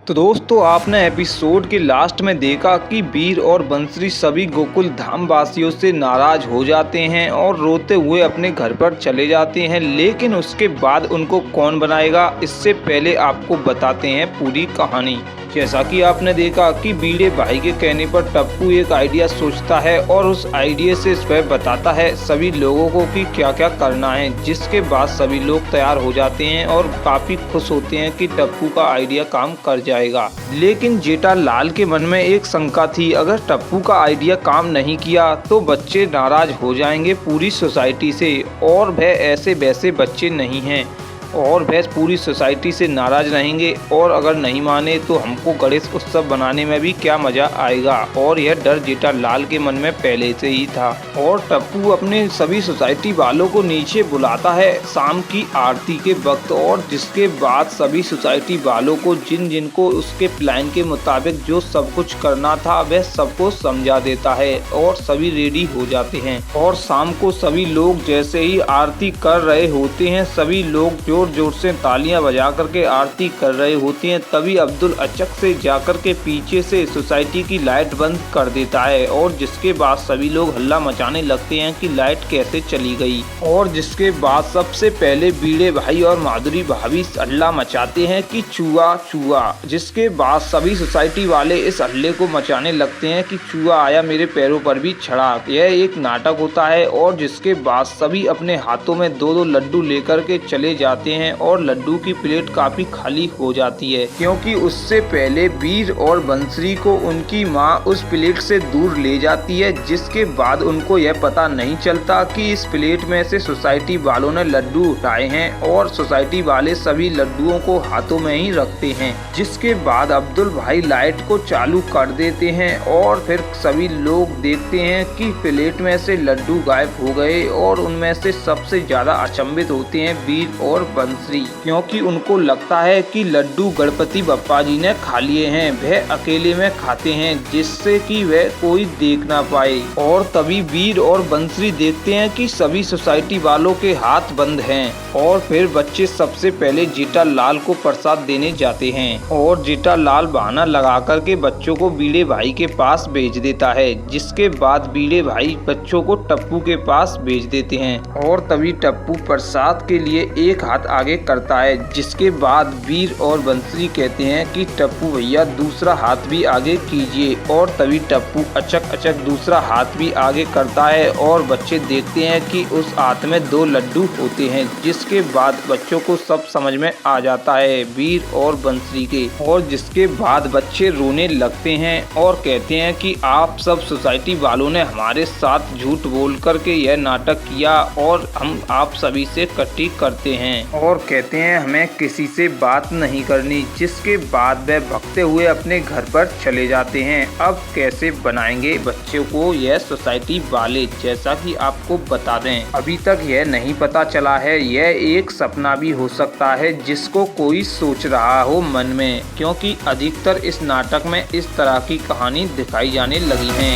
तो दोस्तों आपने एपिसोड के लास्ट में देखा कि वीर और बंसरी सभी गोकुल धाम वासियों से नाराज हो जाते हैं और रोते हुए अपने घर पर चले जाते हैं। लेकिन उसके बाद उनको कौन बनाएगा, इससे पहले आपको बताते हैं पूरी कहानी। जैसा कि आपने देखा कि बीड़े भाई के कहने पर टप्पू एक आइडिया सोचता है और उस आइडिया से वह बताता है सभी लोगों को कि क्या क्या करना है, जिसके बाद सभी लोग तैयार हो जाते हैं और काफी खुश होते हैं कि टप्पू का आइडिया काम कर जाएगा। लेकिन जेठालाल के मन में एक शंका थी, अगर टप्पू का आइडिया काम नहीं किया तो बच्चे नाराज हो जाएंगे पूरी सोसाइटी से, और वह ऐसे वैसे बच्चे नहीं हैं और वह पूरी सोसाइटी से नाराज रहेंगे, और अगर नहीं माने तो हमको गणेश उत्सव बनाने में भी क्या मजा आएगा। और यह डर जेठालाल के मन में पहले से ही था। और टप्पू अपने सभी सोसाइटी वालों को नीचे बुलाता है शाम की आरती के वक्त, और जिसके बाद सभी सोसाइटी वालों को जिन जिनको उसके प्लान के मुताबिक जो सब कुछ करना था वह सबको समझा देता है और सभी रेडी हो जाते हैं। और शाम को सभी लोग जैसे ही आरती कर रहे होते हैं, सभी लोग जोर जोर से तालियां बजा करके आरती कर रहे होती हैं, तभी अब्दुल अचक से जाकर के पीछे से सोसाइटी की लाइट बंद कर देता है। और जिसके बाद सभी लोग हल्ला मचाने लगते हैं कि लाइट कैसे चली गई। और जिसके बाद सबसे पहले बीड़े भाई और माधुरी भाभी हल्ला मचाते हैं कि चूहा चूहा, जिसके बाद सभी सोसाइटी वाले इस हल्ले को मचाने लगते हैं कि चूहा आया मेरे पैरों पर भी चढ़ा। यह एक नाटक होता है। और जिसके बाद सभी अपने हाथों में दो दो लड्डू लेकर के चले जाते हैं और लड्डू की प्लेट काफी खाली हो जाती है, क्योंकि उससे पहले वीर और बंसरी को उनकी माँ उस प्लेट से दूर ले जाती है। जिसके बाद उनको यह पता नहीं चलता कि इस प्लेट में से सोसाइटी वालों ने लड्डू उठाए हैं, और सोसाइटी वाले सभी लड्डुओं को हाथों में ही रखते हैं। जिसके बाद अब्दुल भाई लाइट को चालू कर देते हैं और फिर सभी लोग देखते हैं कि प्लेट में से लड्डू गायब हो गए, और उनमें से सबसे ज्यादा अचंभित होते हैं वीर और बंसरी, क्योंकि उनको लगता है कि लड्डू गणपति बप्पा जी ने खा लिए हैं। वह अकेले में खाते हैं जिससे कि वह कोई देख ना पाए। और तभी वीर और बंसरी देखते हैं कि सभी सोसाइटी वालों के हाथ बंद हैं, और फिर बच्चे सबसे पहले जेठालाल को प्रसाद देने जाते हैं। और जेठालाल बहाना लगा करके बच्चों को बीड़े भाई के पास भेज देता है। जिसके बाद बीड़े भाई बच्चों को टप्पू के पास भेज देते हैं, और तभी टप्पू प्रसाद के लिए एक हाथ आगे करता है। जिसके बाद वीर और बंसरी कहते हैं कि टप्पू भैया दूसरा हाथ भी आगे कीजिए, और तभी टप्पू अचक अचक दूसरा हाथ भी आगे करता है, और बच्चे देखते हैं कि उस हाथ में दो लड्डू होते हैं। जिसके बाद बच्चों को सब समझ में आ जाता है वीर और बंसरी के। और जिसके बाद बच्चे रोने लगते हैं और कहते हैं कि आप सब सोसाइटी वालों ने हमारे साथ झूठ बोल करके यह नाटक किया, और हम आप सभी से कट्टी करते हैं और कहते हैं हमें किसी से बात नहीं करनी। जिसके बाद वह भगते हुए अपने घर पर चले जाते हैं। अब कैसे बनाएंगे बच्चों को यह सोसाइटी वाले, जैसा कि आपको बता दें अभी तक यह नहीं पता चला है। यह एक सपना भी हो सकता है जिसको कोई सोच रहा हो मन में, क्योंकि अधिकतर इस नाटक में इस तरह की कहानी दिखाई जाने लगी है।